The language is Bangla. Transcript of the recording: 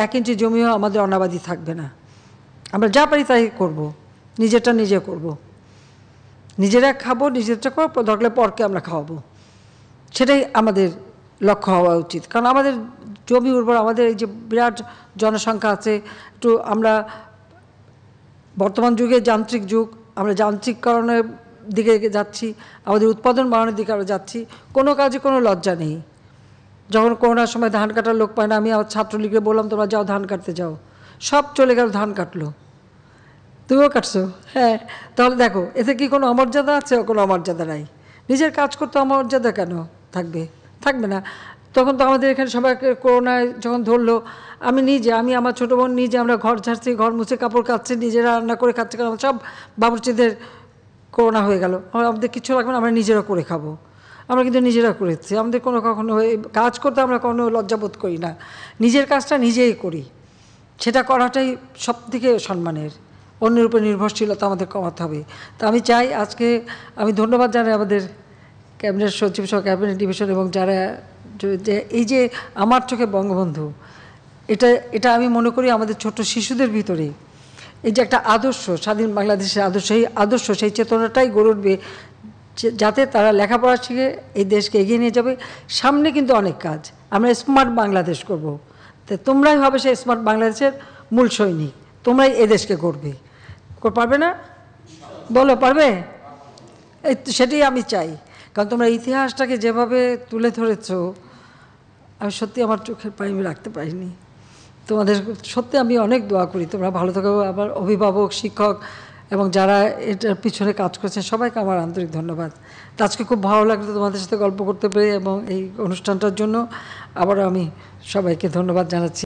1 ইঞ্চি জমিও আমাদের অনাবাদি থাকবে না। আমরা যা পারি তাই করব, নিজেরটা নিজে করব, নিজেরা খাবো, নিজেরটা করবো, দরকার পরকে আমরা খাওয়াবো। সেটাই আমাদের লক্ষ্য হওয়া উচিত। কারণ আমাদের জমি উর্বর, আমাদের এই যে বিরাট জনসংখ্যা আছে, একটু আমরা বর্তমান যুগে যান্ত্রিক যুগ, আমরা যান্ত্রিককরণের দিকে যাচ্ছি, আমাদের উৎপাদন বাড়ানোর দিকে আমরা যাচ্ছি, কোনো কাজে কোনো লজ্জা নেই। যখন করোনার সময় ধান কাটার লোক পায় না, আমি আমার ছাত্রলীগকে বললাম তোমরা যাও ধান কাটতে যাও, সব চলে গেল ধান কাটলো। তুমিও কাটছো? হ্যাঁ। তাহলে দেখো এতে কি কোনো অমর্যাদা আছে? কোনো অমর্যাদা নাই। নিজের কাজ করতে অমর্যাদা কেন থাকবে? থাকবে না। তখন তো আমাদের এখানে সবাইকে করোনায় যখন ধরলো, আমি আমার ছোটো বোন নিজে আমরা ঘর ঝাড়ছি, ঘর মুছে, কাপড় কাচ্ছি, নিজেরা রান্না করে খাচ্ছি, কারণ সব বাবুর্চিদের করোনা হয়ে গেল। আমাদের কিছু লাগবে না, আমরা নিজেরা করে খাবো। আমরা কিন্তু নিজেরা করেছি, আমাদের কখনো কাজ করতে আমরা কোনো লজ্জাবোধ করি না। নিজের কাজটা নিজেই করি, সেটা করাটাই সবথেকে সম্মানের। অন্যের উপর নির্ভরশীলতা আমাদের কমাতে হবে। তো আমি চাই আজকে আমি ধন্যবাদ জানাই আমাদের ক্যাবিনেট সচিব সহ ক্যাবিনেট ডিভিশন এবং যারা এই যে আমার চোখে বঙ্গবন্ধু, এটা আমি মনে করি আমাদের ছোট শিশুদের ভিতরে এই যে একটা আদর্শ, স্বাধীন বাংলাদেশের আদর্শ, এই আদর্শ, সেই চেতনাটাই গড়ে উঠবে, যাতে তারা লেখাপড়া শিখে এই দেশকে এগিয়ে নিয়ে যাবে। সামনে কিন্তু অনেক কাজ, আমরা স্মার্ট বাংলাদেশ করব। তো তোমরাই হবে সেই স্মার্ট বাংলাদেশের মূল সৈনিক, তোমরাই এ দেশকে গড়বে। পারবে না? বলো পারবে? সেটাই আমি চাই। কারণ তোমরা ইতিহাসটাকে যেভাবে তুলে ধরেছ, আমি সত্যি আমার চোখের পানি আমি রাখতে পারিনি। তোমাদের সত্যি আমি অনেক দোয়া করি তোমরা ভালো থাকো। আমার অভিভাবক, শিক্ষক এবং যারা এটার পিছনে কাজ করছে সবাইকে আমার আন্তরিক ধন্যবাদ। আজকে খুব ভালো লাগলো তোমাদের সাথে গল্প করতে পেরে এবং এই অনুষ্ঠানটার জন্য আবারও আমি সবাইকে ধন্যবাদ জানাচ্ছি।